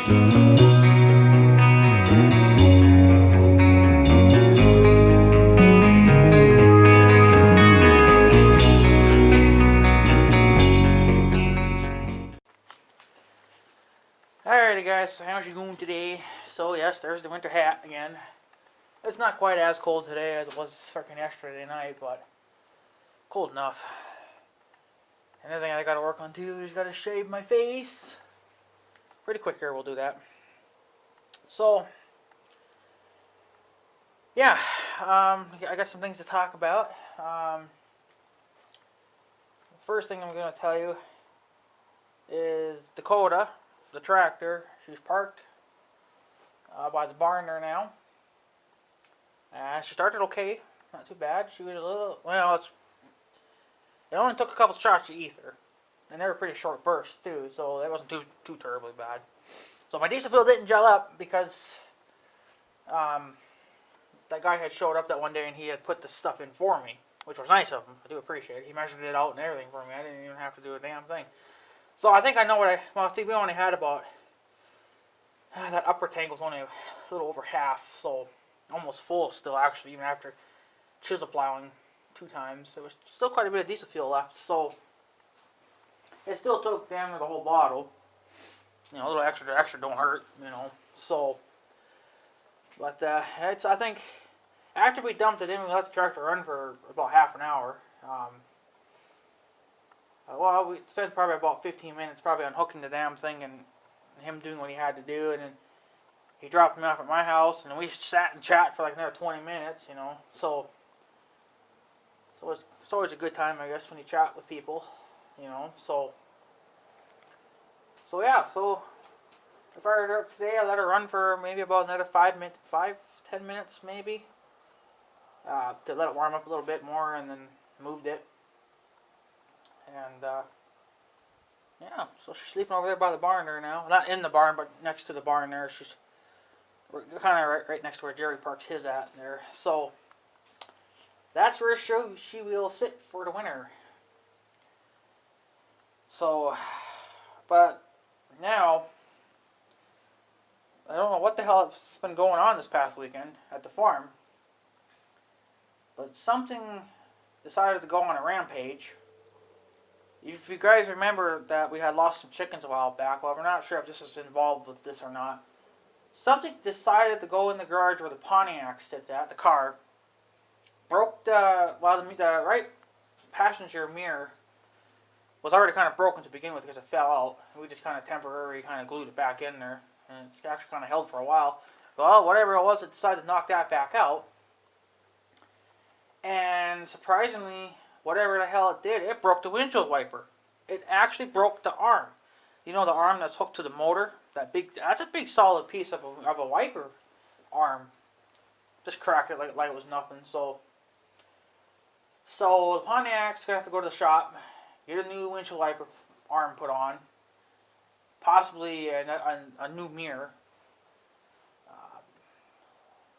Alrighty guys, so how's you going today? So yes, there's the winter hat again. It's not quite as cold today as it was freaking yesterday night, but cold enough. Another thing I gotta work on too is gotta shave my face. Pretty quick here, we'll do that. So, yeah, I got some things to talk about. The first thing I'm gonna tell you is Dakota, the tractor. She's parked by the barn there now. She started okay, not too bad. She was a little, well, it only took a couple shots of ether, and they were pretty short bursts too, so that wasn't too terribly bad. So my diesel fuel didn't gel up because that guy had showed up that one day and he had put the stuff in for me, which was nice of him. I do appreciate it. He measured it out and everything for me. I didn't even have to do a damn thing. So I think I know what see, we only had about, that upper tank was only a little over half, so almost full still actually, even after chisel plowing 2 times. There was still quite a bit of diesel fuel left, so it still took damn near the whole bottle. You know, a little extra don't hurt, you know, so, but I think, after we dumped it in, we let the tractor run for about half an hour. Well, we spent probably about 15 minutes probably unhooking the damn thing and him doing what he had to do, and then he dropped me off at my house, and we sat and chat for like another 20 minutes, you know, so it's always a good time, I guess, when you chat with people, you know, so yeah, so I fired her up today. I let her run for maybe about another 10 minutes maybe, to let it warm up a little bit more, and then moved it, and yeah, so she's sleeping over there by the barn there now. Not in the barn, but next to the barn there. We're kind of right next to where Jerry parks his at there. So that's where she will sit for the winter. So, but now, I don't know what the hell has been going on this past weekend at the farm, but something decided to go on a rampage. If you guys remember that we had lost some chickens a while back, well, we're not sure if this is involved with this or not. Something decided to go in the garage where the Pontiac sits at, the car, broke the right passenger mirror was already kind of broken to begin with because it fell out. We just kind of temporarily kind of glued it back in there, and it's actually kind of held for a while. Well, whatever it was, it decided to knock that back out, and surprisingly, whatever the hell it did, it broke the windshield wiper. It actually broke the arm. You know the arm that's hooked to the motor? That's a big solid piece of a wiper arm. Just cracked it like it was nothing. So the Pontiac's gonna have to go to the shop, get a new windshield wiper arm put on, possibly a new mirror.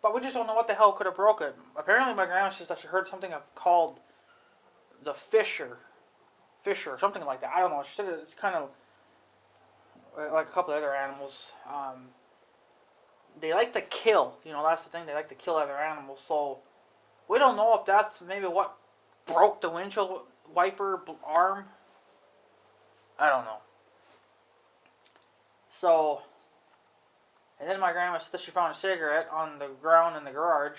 But we just don't know what the hell could have broke it. Apparently my grandma says that she heard something called the Fisher, or something like that. I don't know. She said it's kind of like a couple of other animals. They like to kill. You know, that's the thing. They like to kill other animals. So we don't know if that's maybe what broke the windshield wiper arm. I don't know. So, and then my grandma said that she found a cigarette on the ground in the garage.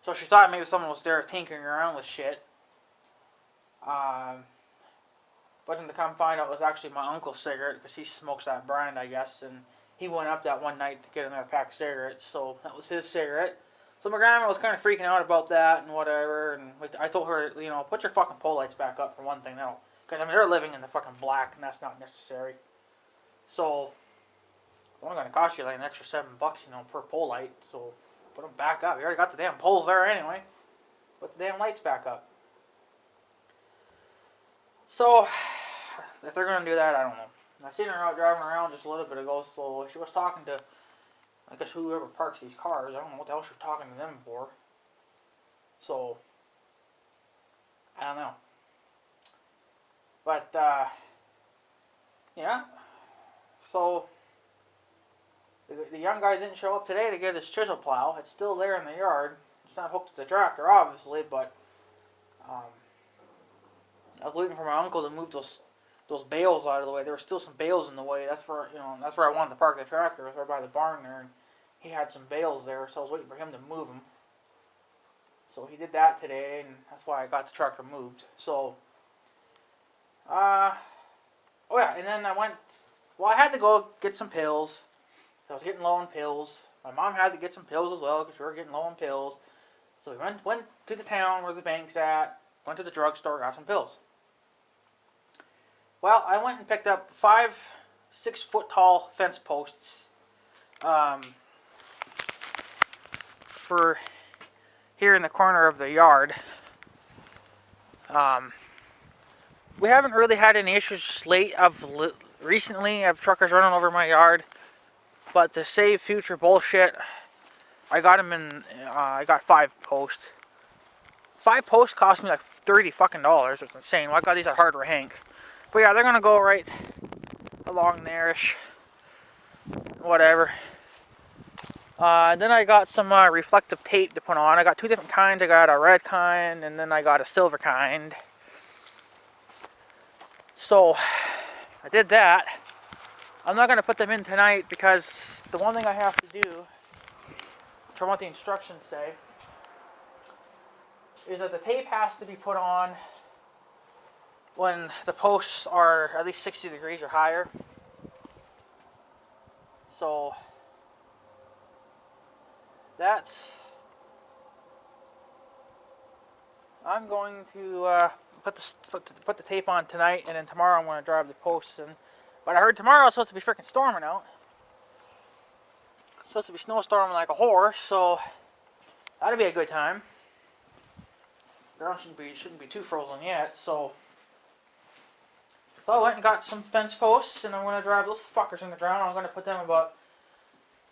So she thought maybe someone was there tinkering around with shit. But then to come find out it was actually my uncle's cigarette, because he smokes that brand, I guess, and he went up that one night to get another pack of cigarettes, so that was his cigarette. So my grandma was kind of freaking out about that and whatever, and I told her, you know, put your fucking pole lights back up for one thing, because I mean, they're living in the fucking black, and that's not necessary. So it's only going to cost you like an extra $7, you know, per pole light, so put them back up. You already got the damn poles there anyway. Put the damn lights back up. So, if they're going to do that, I don't know. I seen her out driving around just a little bit ago, so she was talking to, I guess, whoever parks these cars. I don't know what the hell she was talking to them for. So, I don't know. But, yeah. So, The young guy didn't show up today to get his chisel plow. It's still there in the yard. It's not hooked to the tractor, obviously, but I was waiting for my uncle to move those bales out of the way. There were still some bales in the way. That's where I wanted to park the tractor. It was right by the barn there, and he had some bales there, so I was waiting for him to move them. So he did that today, and that's why I got the tractor moved. So, oh yeah, and then I had to go get some pills. I was getting low on pills. My mom had to get some pills as well because we were getting low on pills. So we went to the town where the bank's at, went to the drugstore, got some pills. Well, I went and picked up 5 6-foot-tall fence posts for here in the corner of the yard. We haven't really had any issues recently of truckers running over my yard, but to save future bullshit, I got them in. I got 5 posts. 5 posts cost me like $30 fucking. It's insane. Well, I got these at Hardware Hank. But yeah, they're gonna go right along there-ish. Whatever. Then I got some reflective tape to put on. I got 2 different kinds. I got a red kind, and then I got a silver kind. So I did that. I'm not gonna put them in tonight because the one thing I have to do, from what the instructions say, is that the tape has to be put on when the posts are at least 60 degrees or higher. So I'm going to put the tape on tonight, and then tomorrow I'm going to drive the posts in. But I heard tomorrow it's supposed to be freaking storming out. It's supposed to be snowstorming like a horse, so that'll be a good time. The ground shouldn't be too frozen yet, so I went and got some fence posts, and I'm going to drive those fuckers in the ground. I'm going to put them about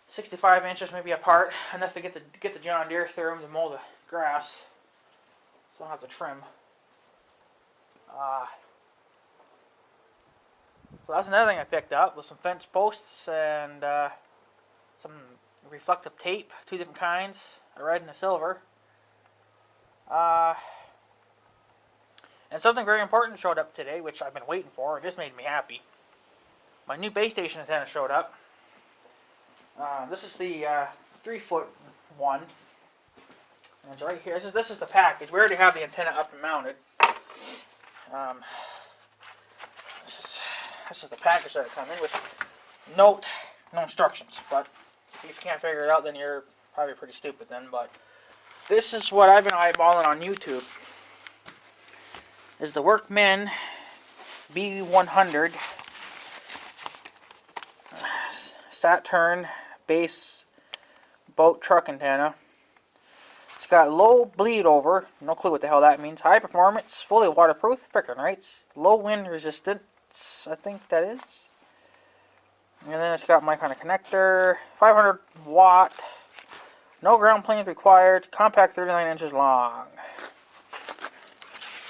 65 inches maybe apart, enough to get the John Deere through them to mow the grass, so I don't have to trim. So that's another thing I picked up, was some fence posts and some reflective tape, 2 different kinds, a red and a silver. And something very important showed up today, which I've been waiting for. It just made me happy. My new base station antenna showed up. This is the 3-foot one. And it's right here. This is the package. We already have the antenna up and mounted. This is the package that it comes in with. No instructions. But if you can't figure it out, then you're probably pretty stupid then. But this is what I've been eyeballing on YouTube. Is the Workman B100 Saturn base boat truck antenna. It's got low bleed over, no clue what the hell that means. High performance, fully waterproof, frickin' right. Low wind resistance, I think that is. And then it's got my kind of connector, 500 watt, no ground planes required, compact 39 inches long.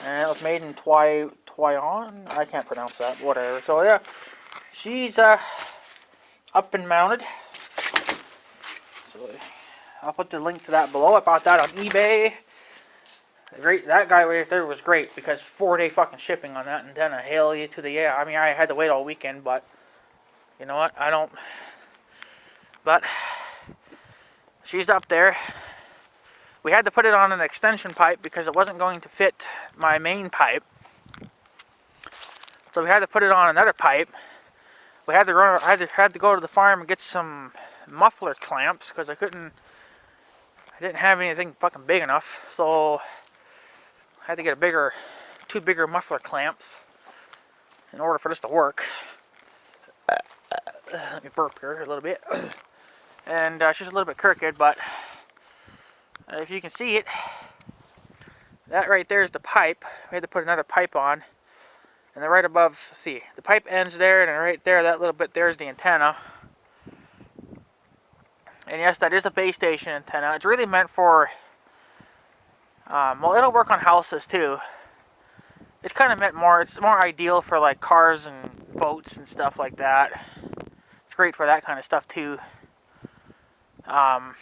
And it was made in Taiwan. I can't pronounce that. Whatever. So yeah, she's up and mounted. So I'll put the link to that below. I bought that on eBay. That guy right there was great because 4-day fucking shipping on that antenna. Hail you to the yeah. I mean, I had to wait all weekend, but you know what? I don't. But she's up there. We had to put it on an extension pipe because it wasn't going to fit my main pipe. So we had to put it on another pipe. We had to had to go to the farm and get some muffler clamps because I didn't have anything fucking big enough. So I had to get 2 bigger muffler clamps in order for this to work. Let me burp here a little bit. And she's a little bit crooked, but if you can see it, that right there is the pipe. We had to put another pipe on. And then right above, see, the pipe ends there, and right there, that little bit there is the antenna. And yes, that is a base station antenna. It's really meant for, well, it'll work on houses too. It's kind of it's more ideal for like cars and boats and stuff like that. It's great for that kind of stuff too. Um,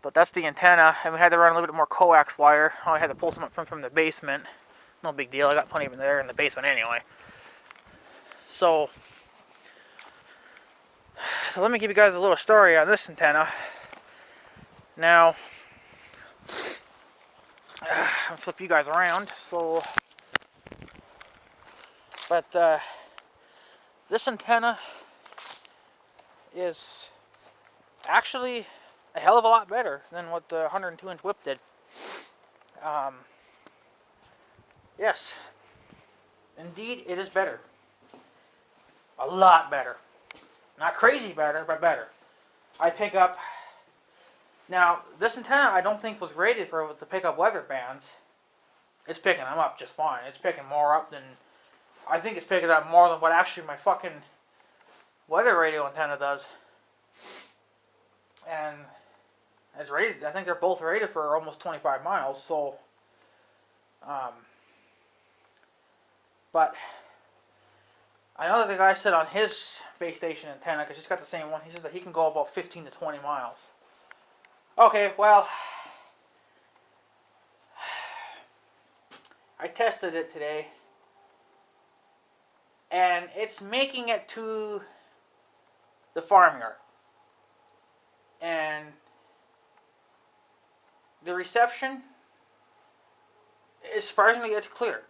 but that's the antenna, and we had to run a little bit more coax wire. I had to pull some up from the basement. No big deal. I got plenty of it there in the basement anyway. So let me give you guys a little story on this antenna. Now, I'll flip you guys around. But this antenna is actually a hell of a lot better than what the 102-inch whip did. Yes, indeed, it is better. A lot better. Not crazy better, but better. I pick up... Now, this antenna I don't think was rated for to pick up weather bands. It's picking them up just fine. It's picking more up than... I think it's picking up more than what actually my fucking weather radio antenna does. And it's rated... I think they're both rated for almost 25 miles, so... But... I know that the guy said on his base station antenna, because he's got the same one, he says that he can go about 15 to 20 miles. Okay, well, I tested it today, and it's making it to the farmyard. And the reception is surprisingly, it's clear.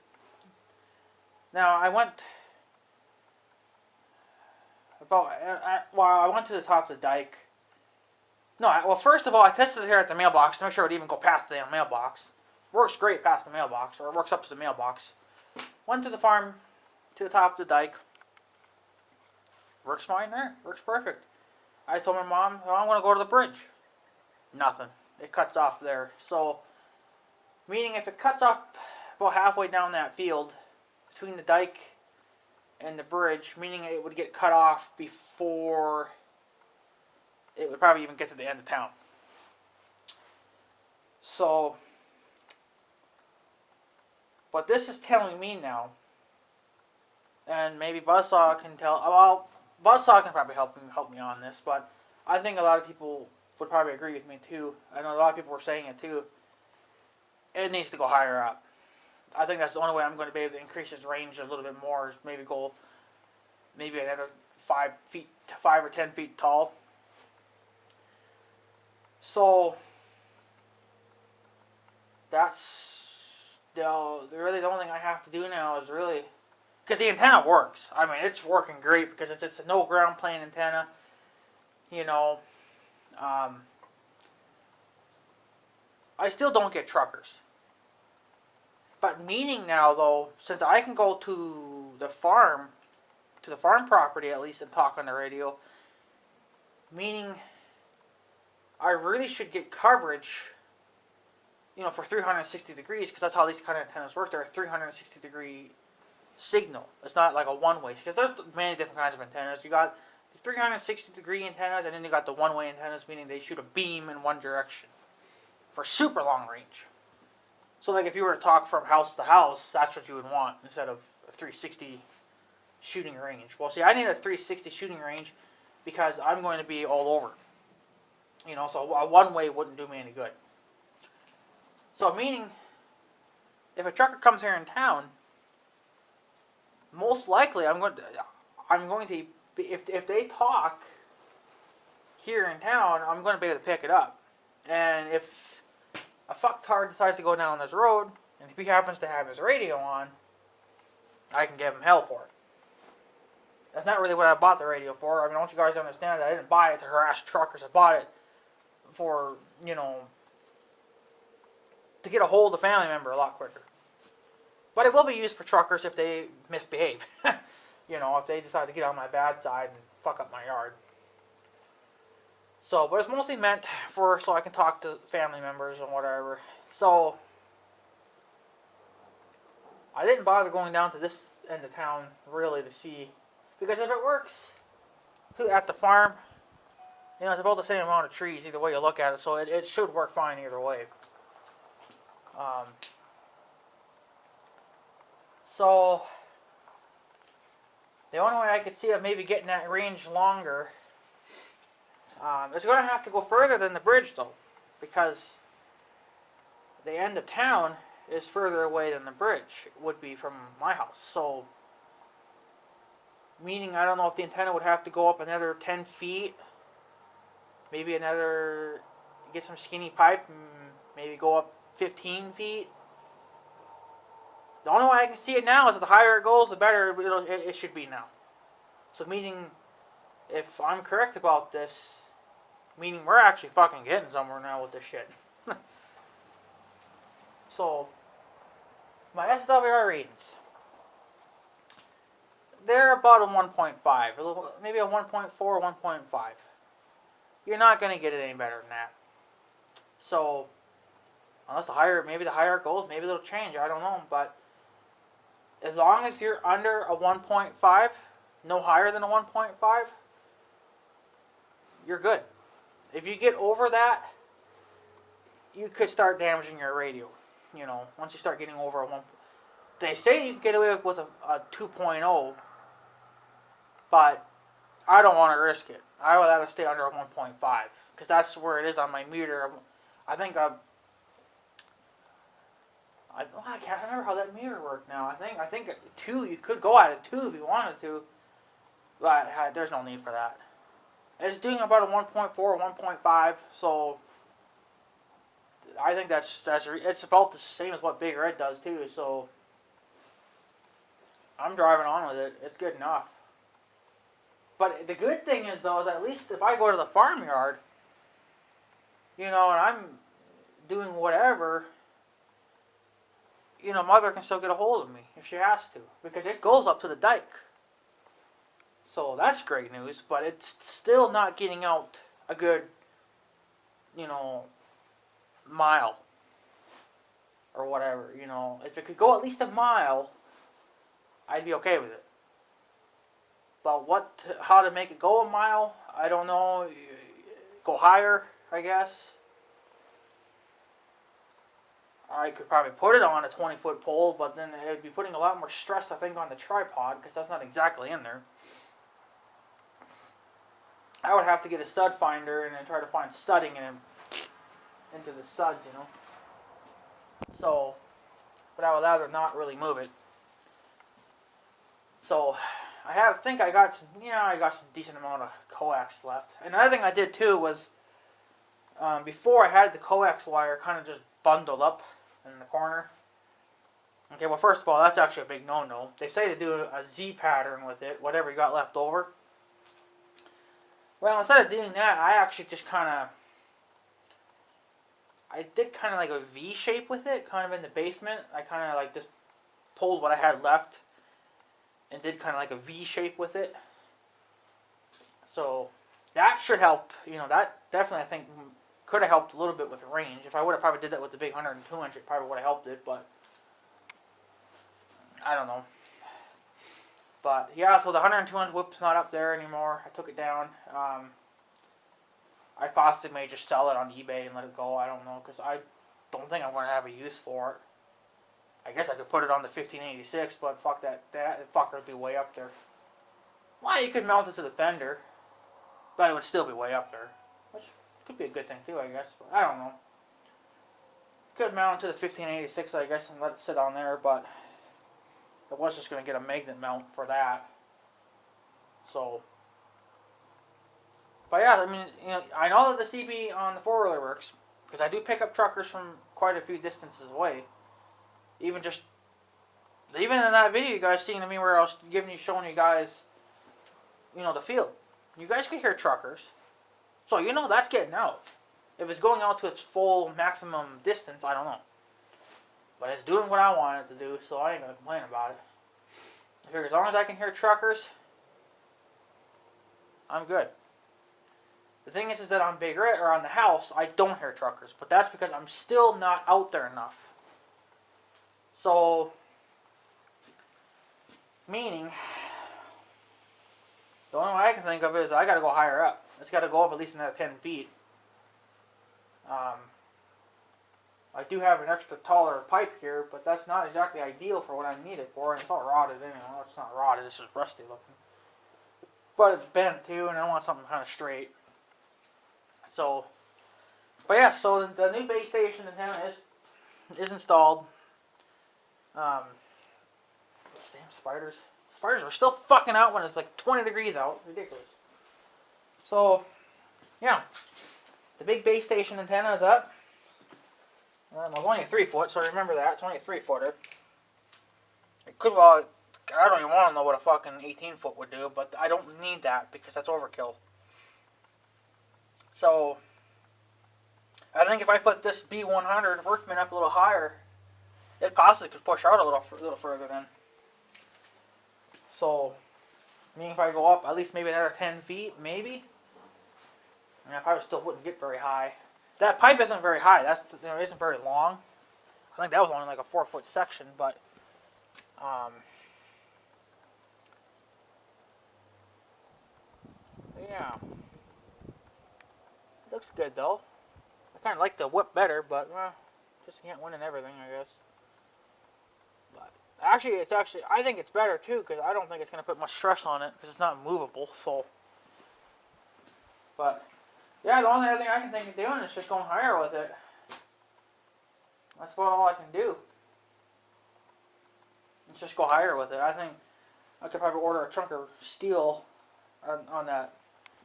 Now, I went... I went to the top of the dike. Well, first of all, I tested it here at the mailbox to make sure it would even go past the damn mailbox. Works great past the mailbox, or it works up to the mailbox. Went to the farm, to the top of the dike. Works fine there. Works perfect. I told my mom, I'm going to go to the bridge. Nothing. It cuts off there. So, meaning if it cuts off about halfway down that field, between the dike and the bridge, meaning it would get cut off before it would probably even get to the end of town. So, but this is telling me now, and maybe Buzzsaw can tell, well, Buzzsaw can probably help me on this, but I think a lot of people would probably agree with me too. I know a lot of people were saying it too. It needs to go higher up. I think that's the only way I'm going to be able to increase its range a little bit more, is maybe go another 5 or 10 feet tall. So that's really the only thing I have to do now is really, because the antenna works. I mean, it's working great because it's a no ground plane antenna. You know, I still don't get truckers. But meaning now, though, since I can go to the farm property at least, and talk on the radio, meaning I really should get coverage, you know, for 360 degrees, because that's how these kind of antennas work. They're a 360 degree signal. It's not like a one-way, because there's many different kinds of antennas. You got the 360 degree antennas, and then you got the one-way antennas, meaning they shoot a beam in one direction for super long range. So, like, if you were to talk from house to house, that's what you would want instead of a 360 shooting range. Well, see, I need a 360 shooting range because I'm going to be all over. You know, so a one-way wouldn't do me any good. So, meaning, if a trucker comes here in town, most likely I'm going to if they talk here in town, I'm going to be able to pick it up. And if a fucktard decides to go down this road, and if he happens to have his radio on, I can give him hell for it. That's not really what I bought the radio for. I mean, I want you guys to understand that I didn't buy it to harass truckers. I bought it for, you know, to get a hold of a family member a lot quicker. But it will be used for truckers if they misbehave. You know, if they decide to get on my bad side and fuck up my yard. So, but it's mostly meant for so I can talk to family members and whatever. So, I didn't bother going down to this end of town really to see, because if it works at the farm, you know, it's about the same amount of trees either way you look at it, so it should work fine either way. So, the only way I could see of maybe getting that range longer, It's going to have to go further than the bridge, though, because the end of town is further away than the bridge would be from my house. So, meaning I don't know if the antenna would have to go up another 10 feet, maybe another, get some skinny pipe, and maybe go up 15 feet. The only way I can see it now is that the higher it goes, the better it should be now. So meaning, if I'm correct about this, meaning we're actually fucking getting somewhere now with this shit. So, my SWR readings, they're about a 1.5, maybe a 1.4, 1.5. You're not going to get it any better than that. So, unless maybe the higher it goes, maybe it'll change, I don't know, but as long as you're under a 1.5, no higher than a 1.5, you're good. If you get over that, you could start damaging your radio. You know, once you start getting over a 1, they say you can get away with a 2.0, but I don't want to risk it. I would rather stay under a 1.5 because that's where it is on my meter. I think I can't remember how that meter worked now. I think 2. You could go at a 2 if you wanted to, but there's no need for that. It's doing about a 1.4 or 1.5, so I think it's about the same as what Big Red does too. So I'm driving on with it. It's good enough. But the good thing is though, is at least if I go to the farmyard, you know, and I'm doing whatever, you know, Mother can still get a hold of me if she has to, because it goes up to the dike. So that's great news, but it's still not getting out a good, you know, mile or whatever. You know, if it could go at least a mile, I'd be okay with it. But how to make it go a mile, I don't know. Go higher, I guess. I could probably put it on a 20-foot pole, but then it would be putting a lot more stress, I think, on the tripod, because that's not exactly in there. I would have to get a stud finder and then try to find studding into the studs, you know. So, but I would rather not really move it. So, I got some decent amount of coax left. Another thing I did too was, before I had the coax wire kind of just bundled up in the corner. Okay, well first of all, that's actually a big no-no. They say to do a Z pattern with it, whatever you got left over. Well, instead of doing that, I actually just I did kind of like a V shape with it, kind of in the basement. I kind of like just pulled what I had left and did kind of like a V shape with it. So that should help. You know, that definitely I think could have helped a little bit with range. If I would have probably did that with the big 102 inch, it probably would have helped it, but I don't know. But yeah, so the 102 inch whip's not up there anymore. I took it down. I possibly may just sell it on eBay and let it go. I don't know, because I don't think I'm going to have a use for it. I guess I could put it on the 1586, but fuck that fucker would be way up there. Well, you could mount it to the fender, but it would still be way up there, which could be a good thing too, I guess. But I don't know. Could mount it to the 1586, I guess, and let it sit on there, but I was just going to get a magnet mount for that. So, but yeah, I mean, you know, I know that the CB on the 4-wheeler works, because I do pick up truckers from quite a few distances away. Even in that video you guys seen of me where I was showing you guys, you know, the field. You guys could hear truckers. So you know that's getting out. If it's going out to its full maximum distance, I don't know. But it's doing what I want it to do, so I ain't going to complain about it. I figure as long as I can hear truckers, I'm good. The thing is that on Big Red, or on the house, I don't hear truckers. But that's because I'm still not out there enough. So, meaning, the only way I can think of is I got to go higher up. It's got to go up at least another 10 feet. I do have an extra taller pipe here, but that's not exactly ideal for what I need it for. And it's not rotted anyway. It's not rotted, it's just rusty looking. But it's bent too, and I want something kind of straight. So, but yeah, so the new base station antenna is installed. Damn spiders. Spiders are still fucking out when it's like 20 degrees out. Ridiculous. So, yeah. The big base station antenna is up. It was only a 3-foot, so remember that. It's only a 3-footer. It could, well, I don't even want to know what a fucking 18-foot would do, but I don't need that because that's overkill. So, I think if I put this B100 Workman up a little higher, it possibly could push out a little further then. So, I mean, if I go up at least maybe another 10 feet, maybe. And I probably still wouldn't get very high. That pipe isn't very high. It isn't very long. I think that was only like a 4-foot section, but yeah, it looks good though. I kind of like the whip better, but just can't win in everything, I guess. But actually, I think it's better too because I don't think it's gonna put much stress on it because it's not movable. So, but yeah, the only other thing I can think of doing is just going higher with it. That's about all I can do. Let's just go higher with it. I think I could probably order a chunk of steel on that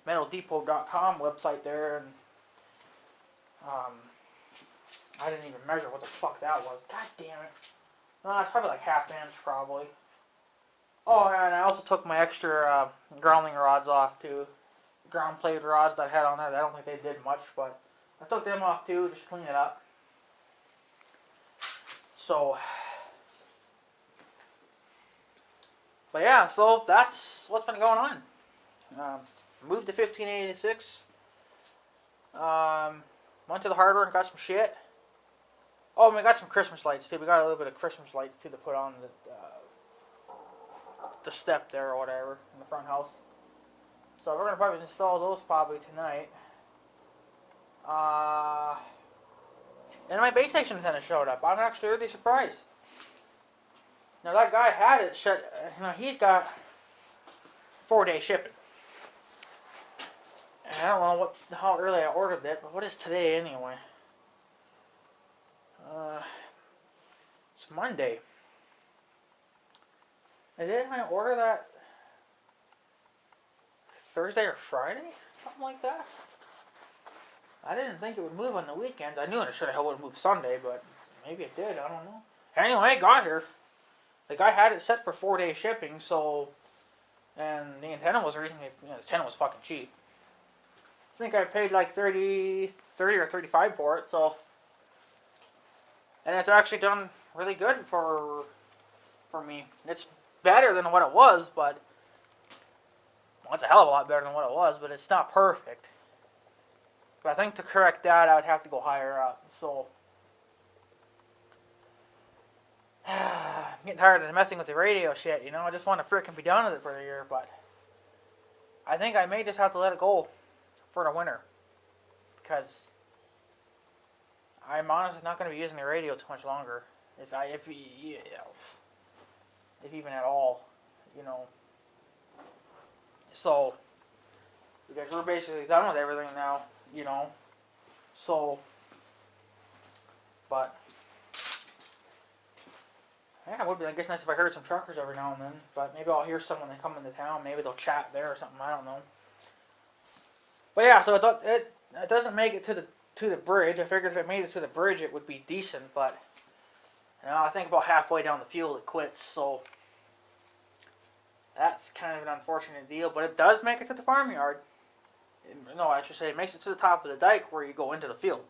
metaldepot.com website there, and I didn't even measure what the fuck that was. God damn it. No, it's probably like 1/2 inch probably. Oh, and I also took my extra grounding rods off too. Ground plate rods that I had on there. I don't think they did much, but I took them off too, just to clean it up. So, but yeah, so that's what's been going on. Moved to 1586. Went to the hardware and got some shit. Oh, and we got some Christmas lights too. We got a little bit of Christmas lights too to put on the step there or whatever in the front house. So we're gonna probably install those probably tonight. And my base station antenna showed up. I'm actually really surprised. Now that guy had it shut. He's got 4-day shipping. And I don't know how early I ordered it, but what is today anyway? It's Monday. And didn't I order that Thursday or Friday? Something like that? I didn't think it would move on the weekends. I knew it should have moved Sunday, but maybe it did. I don't know. Anyway, it got here. The guy had it set for 4-day shipping, so... And the antenna was reasonably... the antenna was fucking cheap. I think I paid like 30 or 35 for it, so... And it's actually done really good for me. It's better than what it was, but... Well, it's a hell of a lot better than what it was, but it's not perfect. But I think to correct that, I would have to go higher up, so... I'm getting tired of messing with the radio shit, I just want to frickin' be done with it for a year, but... I think I may just have to let it go for the winter. Because... I'm honestly not going to be using the radio too much longer. If even at all, So, because we're basically done with everything now, So, but, yeah, it would be, I guess, nice if I heard some truckers every now and then. But maybe I'll hear someone that come into town. Maybe they'll chat there or something. I don't know. But yeah, so it doesn't make it to the bridge. I figured if it made it to the bridge, it would be decent. But I think about halfway down the fuel, it quits. So that's kind of an unfortunate deal. But it does make it to the farmyard. No, I should say it makes it to the top of the dike where you go into the field.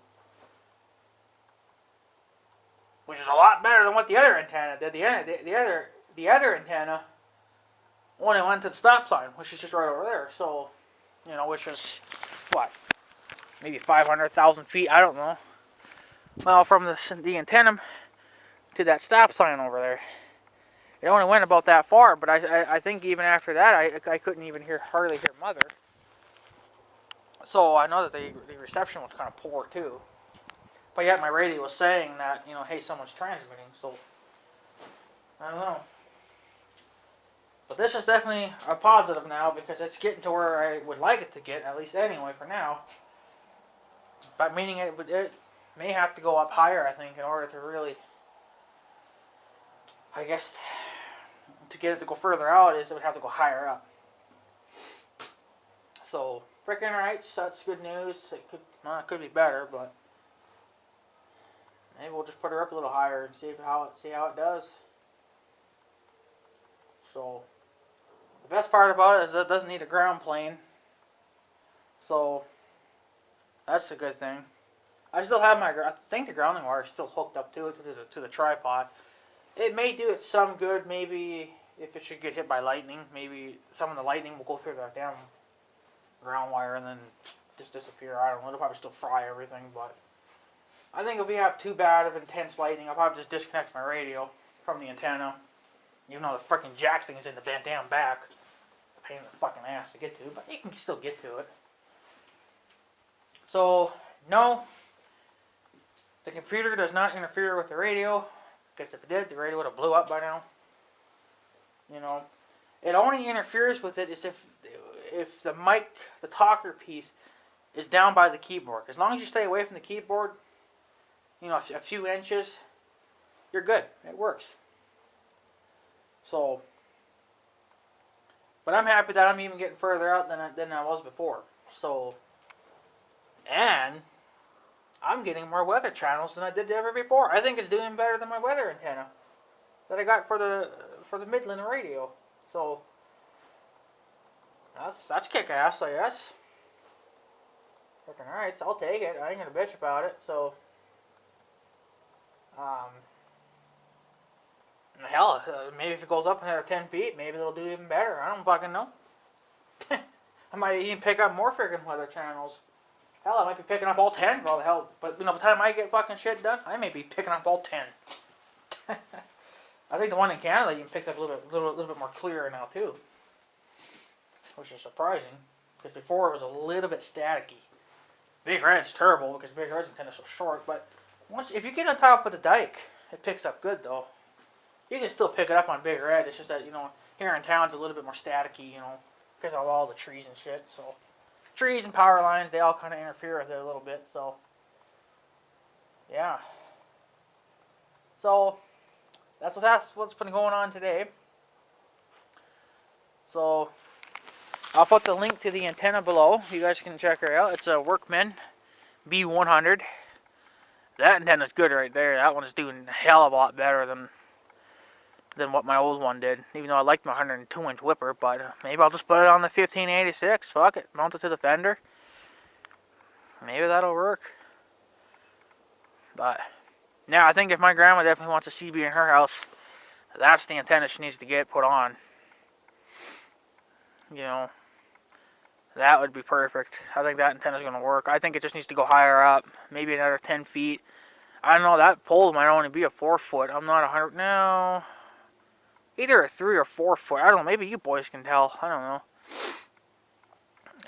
Which is a lot better than what the other antenna did. The other antenna only went to the stop sign, which is just right over there. So, which is, what, maybe 500,000 feet, I don't know. Well, from the antenna to that stop sign over there. It only went about that far, but I think even after that, I couldn't even hardly hear Mother. So I know that the reception was kind of poor too. But yet my radio was saying that, hey, someone's transmitting, so I don't know. But this is definitely a positive now because it's getting to where I would like it to get, at least anyway for now. But meaning it may have to go up higher, I think, in order to really, I guess, to get it to go further out, it would have to go higher up. So, freaking alright, that's good news. It could be better, but maybe we'll just put her up a little higher and see how it does. So, the best part about it is that it doesn't need a ground plane. So, that's a good thing. I still have I think the grounding wire is still hooked up to it, to the tripod. It may do it some good, maybe if it should get hit by lightning. Maybe some of the lightning will go through the damn ground wire and then just disappear. I don't know, it'll probably still fry everything, but I think if we have too bad of intense lightning, I'll probably just disconnect my radio from the antenna. Even though the freaking jack thing is in the damn back. Pain in the fucking ass to get to, but you can still get to it. So, no, the computer does not interfere with the radio, because if it did, the radio would have blew up by now. You know, it only interferes with it is if the mic, the talker piece, is down by the keyboard. As long as you stay away from the keyboard, you know, a few inches, you're good. It works. So, but I'm happy that I'm even getting further out than I was before. So, and I'm getting more weather channels than I did ever before. I think it's doing better than my weather antenna that I got for the Midland radio. So that's kick ass, I guess. Freaking alright, so I'll take it. I ain't gonna bitch about it. So hell, maybe if it goes up another 10 feet, maybe it'll do even better. I don't fucking know. I might even pick up more freaking weather channels. Hell, I might be picking up all 10 for all the hell. But you know, by the time I get fucking shit done, I may be picking up all 10. I think the one in Canada even picks up a little bit more clearer now too, which is surprising because before it was a little bit staticky. Big Red's terrible because Big Red's antenna is so short. But if you get on top of the dike, it picks up good though. You can still pick it up on Big Red. It's just that, you know, here in town it's a little bit more staticky, you know, because of all the trees and shit. So trees and power lines, they all kind of interfere with it a little bit. So yeah. So that's what's been going on today. So I'll put the link to the antenna below. You guys can check her out. It's a Workman B100. That antenna's good right there. That one's doing a hell of a lot better than what my old one did. Even though I liked my 102-inch whipper, but maybe I'll just put it on the 1586. Fuck it. Mount it to the fender. Maybe that'll work. But yeah, I think if my grandma definitely wants a CB in her house, that's the antenna she needs to get put on. You know, that would be perfect. I think that antenna's going to work. I think it just needs to go higher up. Maybe another 10 feet. I don't know, that pole might only be a 4 foot. I'm not 100. No. Either a 3 or 4 foot. I don't know. Maybe you boys can tell. I don't know.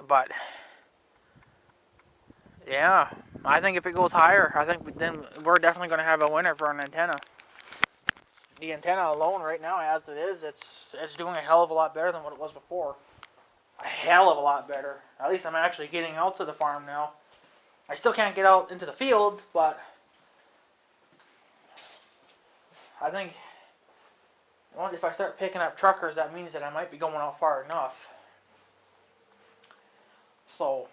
But yeah, I think if it goes higher, I think then we're definitely going to have a winner for an antenna. The antenna alone right now, as it is, it's doing a hell of a lot better than what it was before. A hell of a lot better. At least I'm actually getting out to the farm now. I still can't get out into the field, but I think if I start picking up truckers, that means that I might be going out far enough. So,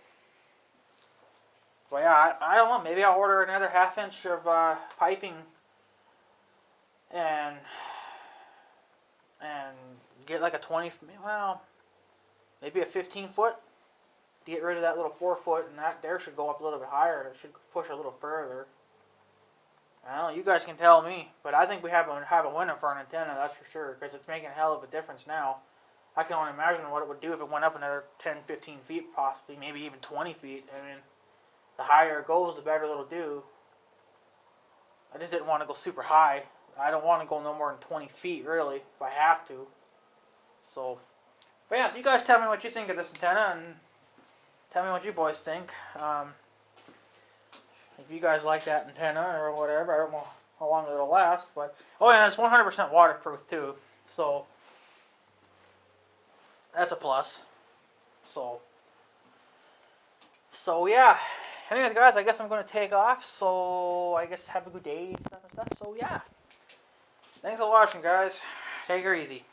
well, yeah, I don't know. Maybe I'll order another 1/2 inch of piping and get like a 20. Well, maybe a 15 foot to get rid of that little 4 foot, and that there should go up a little bit higher. It should push a little further. I don't know, you guys can tell me, but I think we have a winner for an antenna, that's for sure, because it's making a hell of a difference now. I can only imagine what it would do if it went up another 10, 15 feet, possibly, maybe even 20 feet. I mean, the higher it goes, the better it'll do. I just didn't want to go super high. I don't want to go no more than 20 feet, really, if I have to. So, but yeah, so you guys tell me what you think of this antenna, and tell me what you boys think. If you guys like that antenna or whatever, I don't know how long it'll last, but oh yeah, it's 100% waterproof too, so that's a plus. So yeah, anyways, guys, I guess I'm going to take off. So I guess have a good day and stuff. So yeah. Thanks for watching, guys. Take her easy.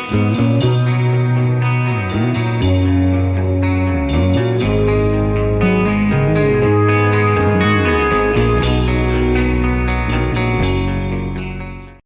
Thank you.